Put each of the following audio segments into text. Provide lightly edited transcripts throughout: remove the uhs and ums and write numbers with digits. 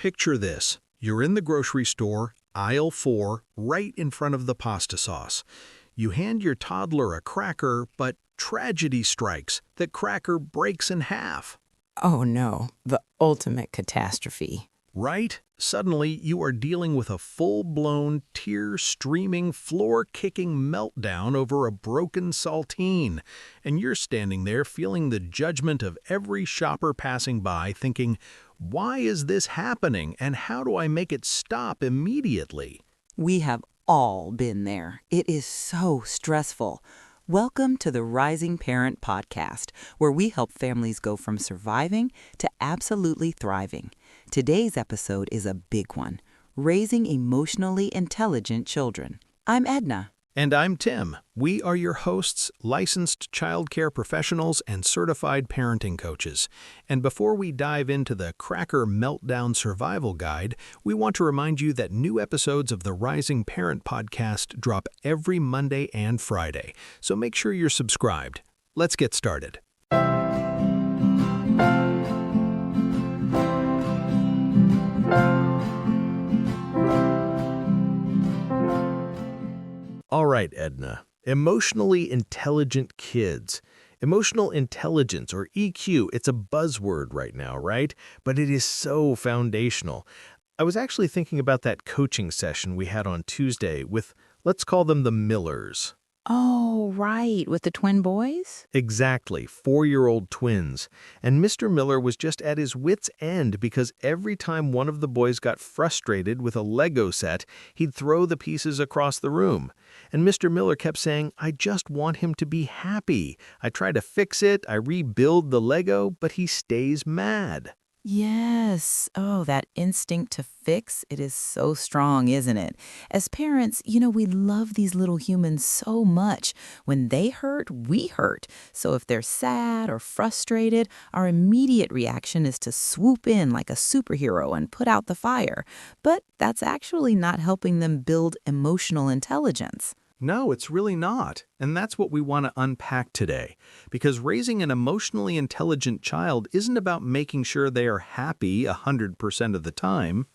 Picture this. You're in the grocery store, aisle 4, right in front of the pasta sauce. You hand your toddler a cracker, but tragedy strikes. The cracker breaks in half. Oh no, the ultimate catastrophe. Right? Suddenly, you are dealing with a full-blown, tear-streaming, floor-kicking meltdown over a broken saltine. And you're standing there feeling the judgment of every shopper passing by, thinking, why is this happening, and how do I make it stop immediately? We have all been there. It is so stressful. Welcome to the Rising Parent Podcast, where we help families go from surviving to absolutely thriving. Today's episode is a big one, Raising Emotionally Intelligent Children. I'm Edna. And I'm Tim. We are your hosts, licensed child care professionals and certified parenting coaches. And before we dive into the Cracker Meltdown Survival Guide, we want to remind you that new episodes of the Rising Parent Podcast drop every Monday and Friday. So make sure you're subscribed. Let's get started. All right, Edna. Emotionally intelligent kids. Emotional intelligence, or EQ, it's a buzzword right now, right? But it is so foundational. I was actually thinking about that coaching session we had on Tuesday with, let's call them the Millers. Oh, right, with the twin boys? Exactly, 4-year-old twins. And Mr. Miller was just at his wit's end because every time one of the boys got frustrated with a Lego set, he'd throw the pieces across the room. And Mr. Miller kept saying, I just want him to be happy. I try to fix it, I rebuild the Lego, but he stays mad. Yes. Oh, that instinct to fix, it is so strong, isn't it? As parents, we love these little humans so much. When they hurt, we hurt. So if they're sad or frustrated, our immediate reaction is to swoop in like a superhero and put out the fire. But that's actually not helping them build emotional intelligence. No, it's really not. And that's what we want to unpack today. Because raising an emotionally intelligent child isn't about making sure they are happy 100% of the time.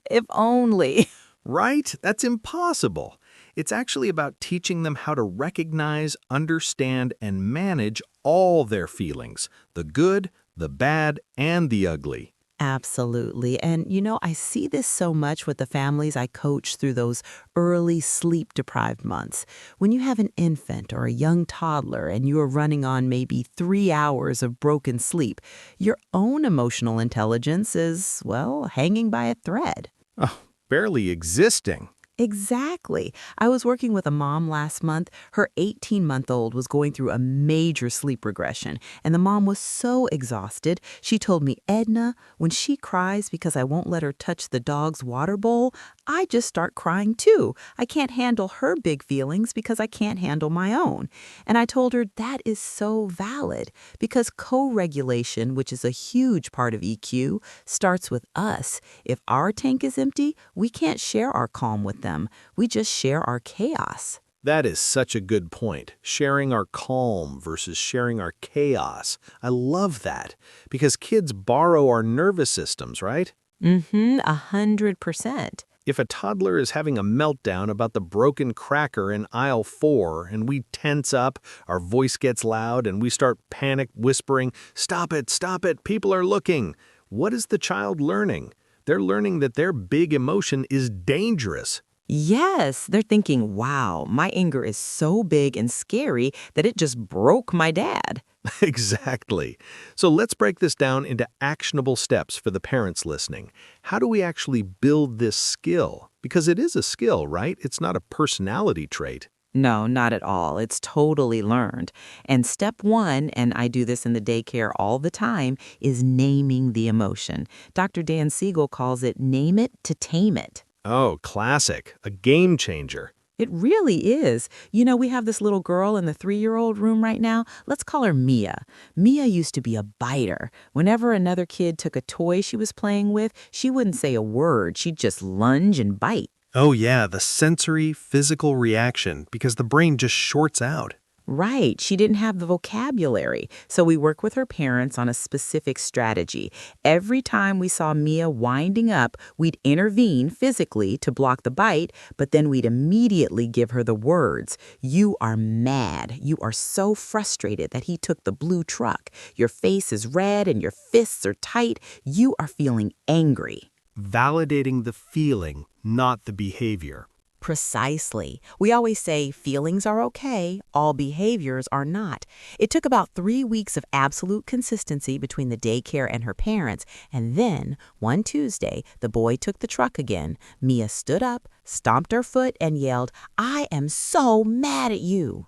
If only. Right? That's impossible. It's actually about teaching them how to recognize, understand, and manage all their feelings, the good, the bad, and the ugly. Absolutely. And, I see this so much with the families I coach through those early sleep-deprived months. When you have an infant or a young toddler and you are running on maybe 3 hours of broken sleep, your own emotional intelligence is, hanging by a thread. Oh, barely existing. Exactly. I was working with a mom last month. Her 18-month-old was going through a major sleep regression, and the mom was so exhausted. She told me, Edna, when she cries because I won't let her touch the dog's water bowl, I just start crying too. I can't handle her big feelings because I can't handle my own. And I told her that is so valid because co-regulation, which is a huge part of EQ, starts with us. If our tank is empty, we can't share our calm with them. We just share our chaos. That is such a good point. Sharing our calm versus sharing our chaos. I love that. Because kids borrow our nervous systems, right? 100%. If a toddler is having a meltdown about the broken cracker in aisle 4 and we tense up, our voice gets loud and we start panic whispering, stop it, people are looking. What is the child learning? They're learning that their big emotion is dangerous. Yes, they're thinking, wow, my anger is so big and scary that it just broke my dad. Exactly. So let's break this down into actionable steps for the parents listening. How do we actually build this skill? Because it is a skill, right? It's not a personality trait. No, not at all. It's totally learned. And step 1, and I do this in the daycare all the time, is naming the emotion. Dr. Dan Siegel calls it name it to tame it. Oh, classic. A game changer. It really is. We have this little girl in the 3-year-old room right now. Let's call her Mia. Mia used to be a biter. Whenever another kid took a toy she was playing with, she wouldn't say a word. She'd just lunge and bite. Oh yeah, the sensory, physical reaction, because the brain just shorts out. Right. She didn't have the vocabulary. So we worked with her parents on a specific strategy. Every time we saw Mia winding up, we'd intervene physically to block the bite, but then we'd immediately give her the words. You are mad. You are so frustrated that he took the blue truck. Your face is red and your fists are tight. You are feeling angry. Validating the feeling, not the behavior. Precisely. We always say feelings are okay, all behaviors are not. It took about 3 weeks of absolute consistency between the daycare and her parents, and then, one Tuesday, the boy took the truck again. Mia stood up, stomped her foot, and yelled, I am so mad at you.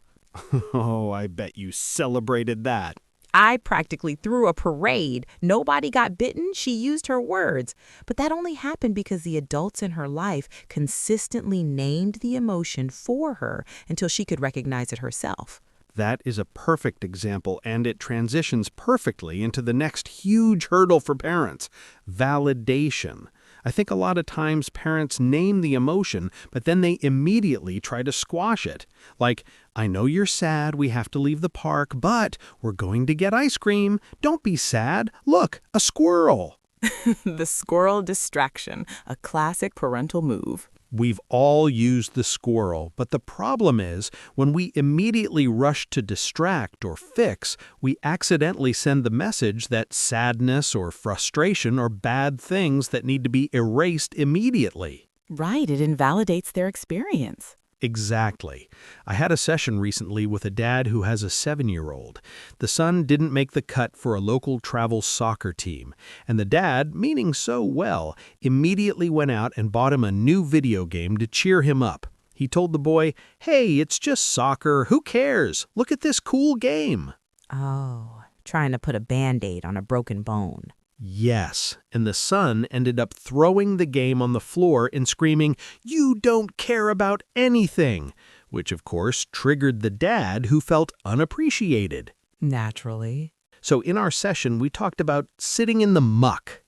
Oh, I bet you celebrated that. I practically threw a parade. Nobody got bitten. She used her words. But that only happened because the adults in her life consistently named the emotion for her until she could recognize it herself. That is a perfect example, and it transitions perfectly into the next huge hurdle for parents, validation. I think a lot of times parents name the emotion, but then they immediately try to squash it. Like, I know you're sad, we have to leave the park, but we're going to get ice cream. Don't be sad. Look, a squirrel. The squirrel distraction, a classic parental move. We've all used the squirrel, but the problem is, when we immediately rush to distract or fix, we accidentally send the message that sadness or frustration are bad things that need to be erased immediately. Right, it invalidates their experience. Exactly. I had a session recently with a dad who has a 7-year-old. The son didn't make the cut for a local travel soccer team, and the dad, meaning so well, immediately went out and bought him a new video game to cheer him up. He told the boy, "Hey, it's just soccer. Who cares? Look at this cool game." Oh, trying to put a Band-Aid on a broken bone. Yes, and the son ended up throwing the game on the floor and screaming, "You don't care about anything," which of course triggered the dad who felt unappreciated. Naturally. So in our session, we talked about sitting in the muck,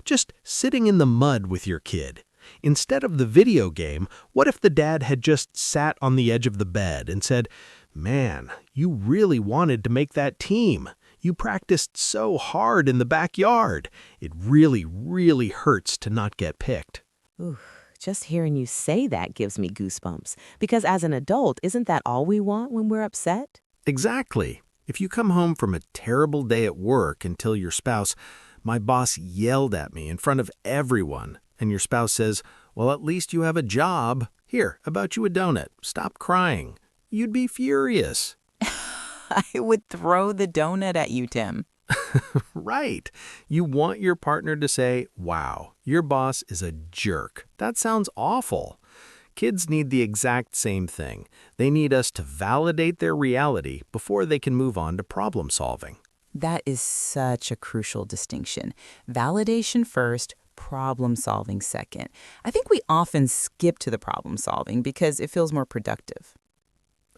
just sitting in the mud with your kid. Instead of the video game, what if the dad had just sat on the edge of the bed and said, "Man, you really wanted to make that team. You practiced so hard in the backyard. It really, really hurts to not get picked." Ooh, just hearing you say that gives me goosebumps. Because as an adult, isn't that all we want when we're upset? Exactly. If you come home from a terrible day at work and tell your spouse, "My boss yelled at me in front of everyone," and your spouse says, "Well, at least you have a job. Here, I bought you a donut. Stop crying," you'd be furious. I would throw the donut at you, Tim. Right. You want your partner to say, "Wow, your boss is a jerk." That sounds awful. Kids need the exact same thing. They need us to validate their reality before they can move on to problem solving. That is such a crucial distinction. Validation first, problem solving second. I think we often skip to the problem solving because it feels more productive.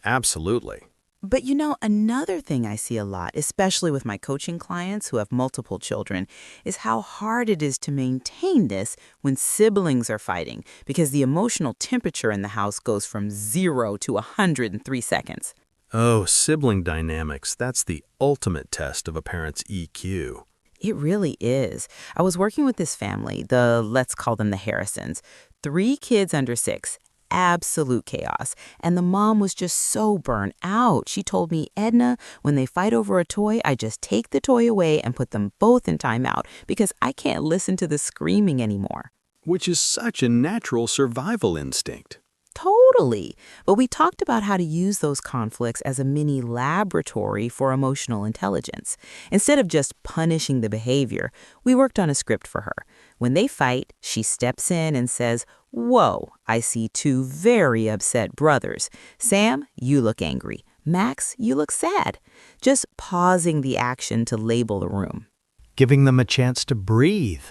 Absolutely. But another thing I see a lot, especially with my coaching clients who have multiple children, is how hard it is to maintain this when siblings are fighting, because the emotional temperature in the house goes from 0 to 100 in 3 seconds. Oh, sibling dynamics. That's the ultimate test of a parent's EQ. It really is. I was working with this family, let's call them the Harrisons, 3 kids under 6. Absolute chaos. And the mom was just so burnt out. She told me, "Edna, when they fight over a toy, I just take the toy away and put them both in timeout because I can't listen to the screaming anymore." Which is such a natural survival instinct. Totally. But we talked about how to use those conflicts as a mini laboratory for emotional intelligence. Instead of just punishing the behavior, we worked on a script for her. When they fight, she steps in and says, "Whoa, I see 2 very upset brothers. Sam, you look angry. Max, you look sad." Just pausing the action to label the room. Giving them a chance to breathe.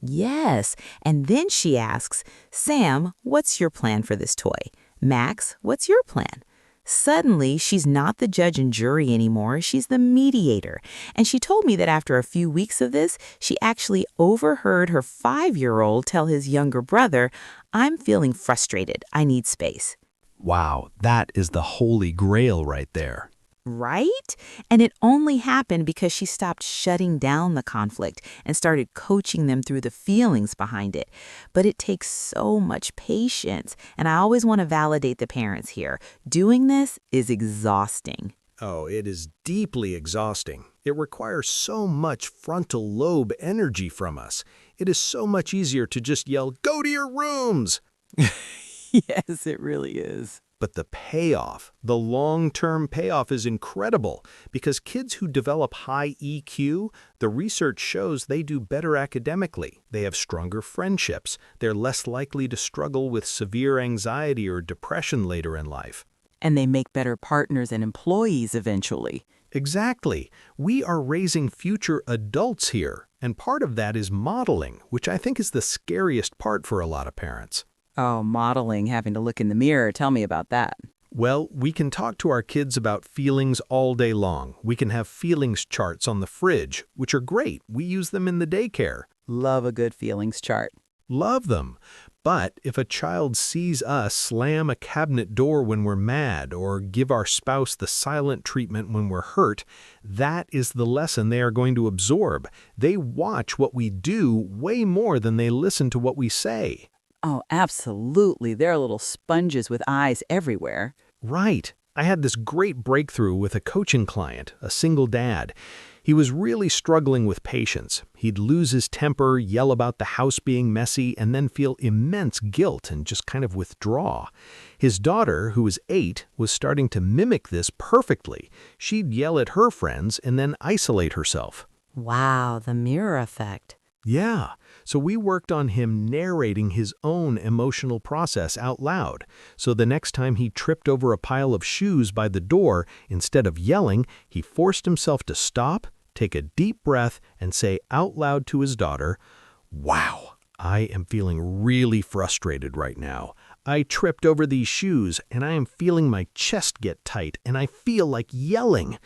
Yes, and then she asks, "Sam, what's your plan for this toy? Max, what's your plan?" Suddenly, she's not the judge and jury anymore, she's the mediator. And she told me that after a few weeks of this, she actually overheard her 5-year-old tell his younger brother, "I'm feeling frustrated, I need space." Wow, that is the holy grail right there. Right? And it only happened because she stopped shutting down the conflict and started coaching them through the feelings behind it. But it takes so much patience, and I always want to validate the parents here. Doing this is exhausting. Oh, it is deeply exhausting. It requires so much frontal lobe energy from us. It is so much easier to just yell, "Go to your rooms!" Yes, it really is. But the payoff, the long-term payoff is incredible because kids who develop high EQ, the research shows they do better academically. They have stronger friendships. They're less likely to struggle with severe anxiety or depression later in life. And they make better partners and employees eventually. Exactly. We are raising future adults here, and part of that is modeling, which I think is the scariest part for a lot of parents. Oh, modeling, having to look in the mirror. Tell me about that. Well, we can talk to our kids about feelings all day long. We can have feelings charts on the fridge, which are great. We use them in the daycare. Love a good feelings chart. Love them. But if a child sees us slam a cabinet door when we're mad or give our spouse the silent treatment when we're hurt, that is the lesson they are going to absorb. They watch what we do way more than they listen to what we say. Oh, absolutely. They're little sponges with eyes everywhere. Right. I had this great breakthrough with a coaching client, a single dad. He was really struggling with patience. He'd lose his temper, yell about the house being messy, and then feel immense guilt and just kind of withdraw. His daughter, who was 8, was starting to mimic this perfectly. She'd yell at her friends and then isolate herself. Wow, the mirror effect. Yeah, so we worked on him narrating his own emotional process out loud. So the next time he tripped over a pile of shoes by the door, instead of yelling, he forced himself to stop, take a deep breath, and say out loud to his daughter, "Wow, I am feeling really frustrated right now. I tripped over these shoes, and I am feeling my chest get tight, and I feel like yelling.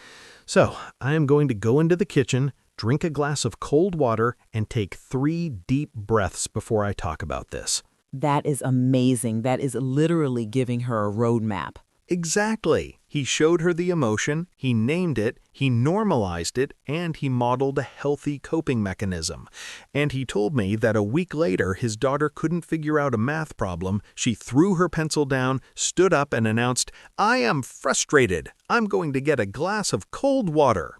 So I am going to go into the kitchen, drink a glass of cold water, and take 3 deep breaths before I talk about this." That is amazing. That is literally giving her a roadmap. Exactly. He showed her the emotion, he named it, he normalized it, and he modeled a healthy coping mechanism. And he told me that a week later, his daughter couldn't figure out a math problem. She threw her pencil down, stood up, and announced, "I am frustrated. I'm going to get a glass of cold water."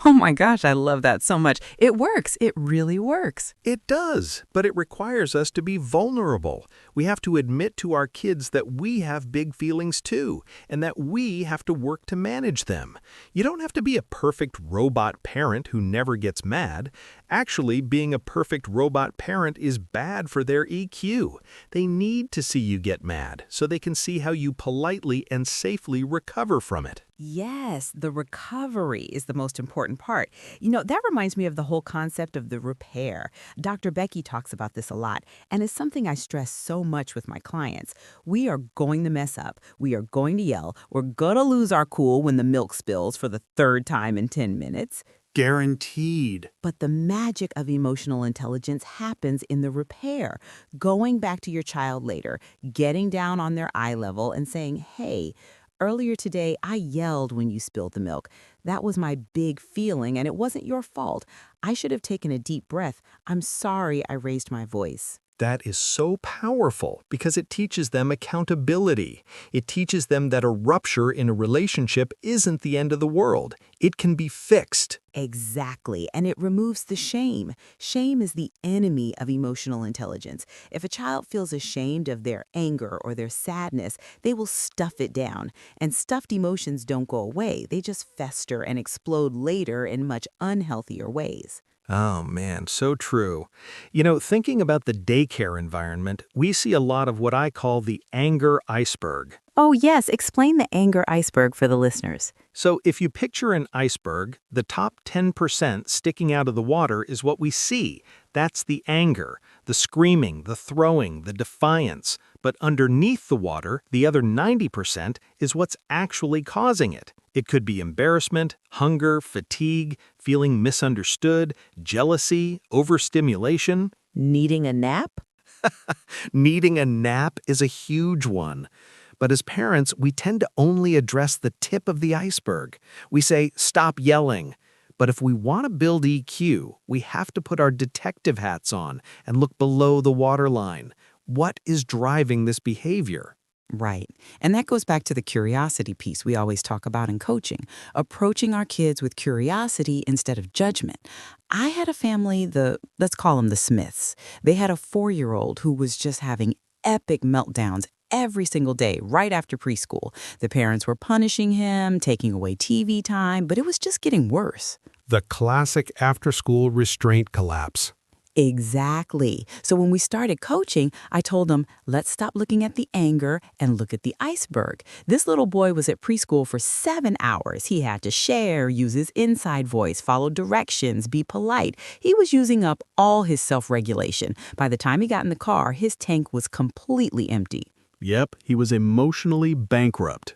Oh my gosh, I love that so much. It works. It really works. It does, but it requires us to be vulnerable. We have to admit to our kids that we have big feelings too, and that we have to work to manage them. You don't have to be a perfect robot parent who never gets mad. Actually, being a perfect robot parent is bad for their EQ. They need to see you get mad so they can see how you politely and safely recover from it. Yes, the recovery is the most important part. That reminds me of the whole concept of the repair. Dr. Becky talks about this a lot, and it's something I stress so much with my clients. We are going to mess up. We are going to yell. We're going to lose our cool when the milk spills for the 3rd time in 10 minutes. Guaranteed. But the magic of emotional intelligence happens in the repair. Going back to your child later, getting down on their eye level and saying, "Hey, earlier today, I yelled when you spilled the milk. That was my big feeling, and it wasn't your fault. I should have taken a deep breath. I'm sorry I raised my voice." That is so powerful because it teaches them accountability. It teaches them that a rupture in a relationship isn't the end of the world. It can be fixed. Exactly, and it removes the shame. Shame is the enemy of emotional intelligence. If a child feels ashamed of their anger or their sadness, they will stuff it down. And stuffed emotions don't go away. They just fester and explode later in much unhealthier ways. Oh man, so true. Thinking about the daycare environment, we see a lot of what I call the anger iceberg. Oh, yes. Explain the anger iceberg for the listeners. So if you picture an iceberg, the top 10% sticking out of the water is what we see. That's the anger, the screaming, the throwing, the defiance. But underneath the water, the other 90% is what's actually causing it. It could be embarrassment, hunger, fatigue, feeling misunderstood, jealousy, overstimulation. Needing a nap? Needing a nap is a huge one. But as parents, we tend to only address the tip of the iceberg. We say, stop yelling. But if we want to build EQ, we have to put our detective hats on and look below the waterline. What is driving this behavior? Right. And that goes back to the curiosity piece we always talk about in coaching, approaching our kids with curiosity instead of judgment. I had a family, let's call them the Smiths. They had a 4-year-old who was just having epic meltdowns every single day right after preschool. The parents were punishing him, taking away TV time, but it was just getting worse. The classic after-school restraint collapse. Exactly. So when we started coaching, I told him, let's stop looking at the anger and look at the iceberg. This little boy was at preschool for 7 hours. He had to share, use his inside voice, follow directions, be polite. He was using up all his self-regulation. By the time he got in the car, his tank was completely empty. Yep, he was emotionally bankrupt.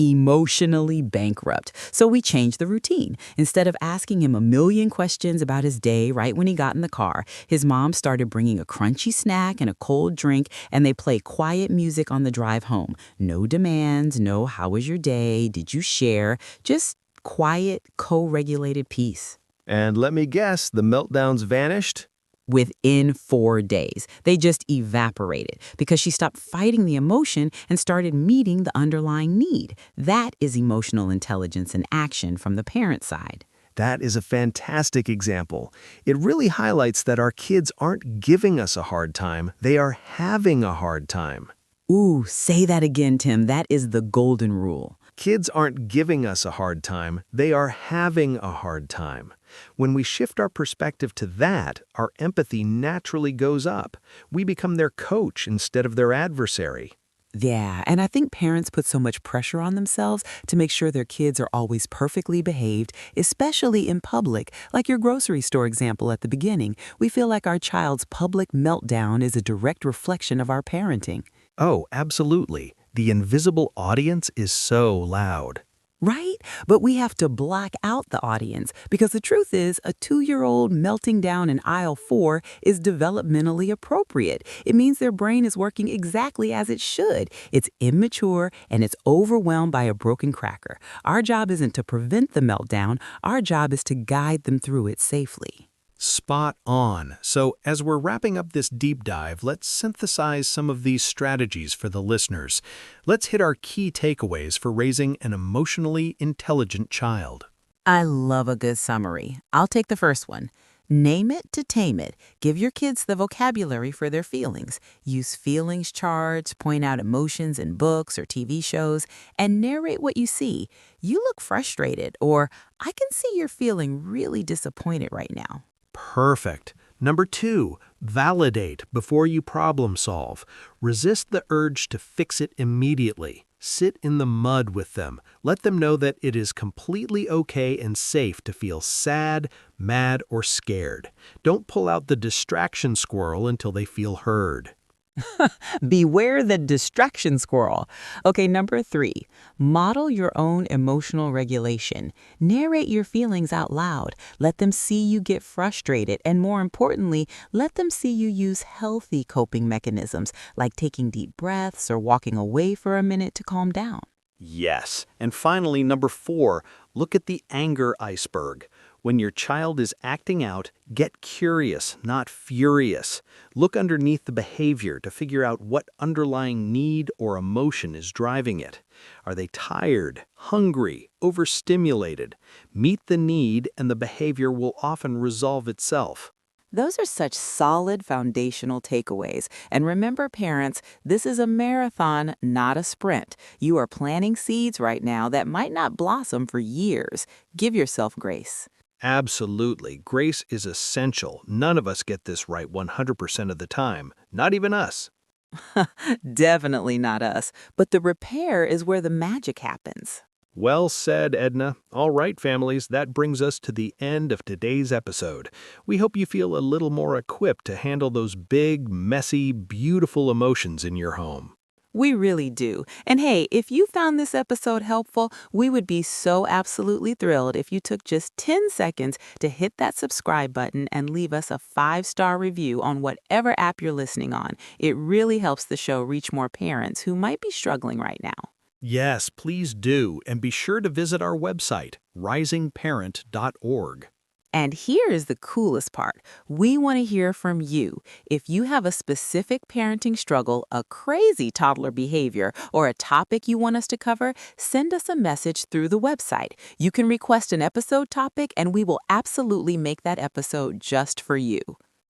Emotionally bankrupt. So we changed the routine. Instead of asking him a million questions about his day right when he got in the car, his mom started bringing a crunchy snack and a cold drink, and they play quiet music on the drive home. No demands, no how was your day, did you share, just quiet, co-regulated peace. And let me guess, the meltdowns vanished? Within 4 days. They just evaporated because she stopped fighting the emotion and started meeting the underlying need. That is emotional intelligence in action from the parent side. That is a fantastic example. It really highlights that our kids aren't giving us a hard time, they are having a hard time. Ooh, say that again, Tim. That is the golden rule. Kids aren't giving us a hard time, they are having a hard time. When we shift our perspective to that, our empathy naturally goes up. We become their coach instead of their adversary. Yeah, and I think parents put so much pressure on themselves to make sure their kids are always perfectly behaved, especially in public. Like your grocery store example at the beginning, we feel like our child's public meltdown is a direct reflection of our parenting. Oh, absolutely. The invisible audience is so loud. Right? But we have to block out the audience because the truth is a 2-year-old melting down in aisle 4 is developmentally appropriate. It means their brain is working exactly as it should. It's immature and it's overwhelmed by a broken cracker. Our job isn't to prevent the meltdown. Our job is to guide them through it safely. Spot on. So as we're wrapping up this deep dive, let's synthesize some of these strategies for the listeners. Let's hit our key takeaways for raising an emotionally intelligent child. I love a good summary. I'll take the first one. Name it to tame it. Give your kids the vocabulary for their feelings. Use feelings charts, point out emotions in books or TV shows, and narrate what you see. You look frustrated, or I can see you're feeling really disappointed right now. Perfect. Number 2, validate before you problem solve. Resist the urge to fix it immediately. Sit in the mud with them. Let them know that it is completely okay and safe to feel sad, mad, or scared. Don't pull out the distraction squirrel until they feel heard. Beware the distraction squirrel. Okay, number 3, model your own emotional regulation. Narrate your feelings out loud. Let them see you get frustrated, and more importantly, let them see you use healthy coping mechanisms like taking deep breaths or walking away for a minute to calm down. Yes. And finally, number 4, look at the anger iceberg. When your child is acting out, get curious, not furious. Look underneath the behavior to figure out what underlying need or emotion is driving it. Are they tired, hungry, overstimulated? Meet the need and the behavior will often resolve itself. Those are such solid foundational takeaways. And remember, parents, this is a marathon, not a sprint. You are planting seeds right now that might not blossom for years. Give yourself grace. Absolutely. Grace is essential. None of us get this right 100% of the time. Not even us. Definitely not us. But the repair is where the magic happens. Well said, Edna. All right, families, that brings us to the end of today's episode. We hope you feel a little more equipped to handle those big, messy, beautiful emotions in your home. We really do. And hey, if you found this episode helpful, we would be so absolutely thrilled if you took just 10 seconds to hit that subscribe button and leave us a 5-star review on whatever app you're listening on. It really helps the show reach more parents who might be struggling right now. Yes, please do, and be sure to visit our website, risingparent.org. And here is the coolest part. We want to hear from you. If you have a specific parenting struggle, a crazy toddler behavior, or a topic you want us to cover, send us a message through the website. You can request an episode topic, and we will absolutely make that episode just for you.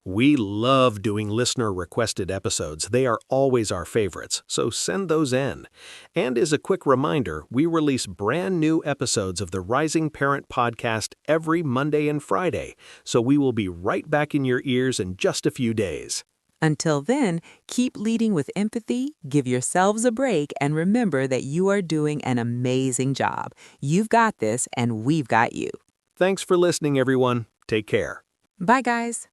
We love doing listener-requested episodes. They are always our favorites, so send those in. And as a quick reminder, we release brand new episodes of the Rising Parent podcast every Monday and Friday, so we will be right back in your ears in just a few days. Until then, keep leading with empathy, give yourselves a break, and remember that you are doing an amazing job. You've got this, and we've got you. Thanks for listening, everyone. Take care. Bye, guys.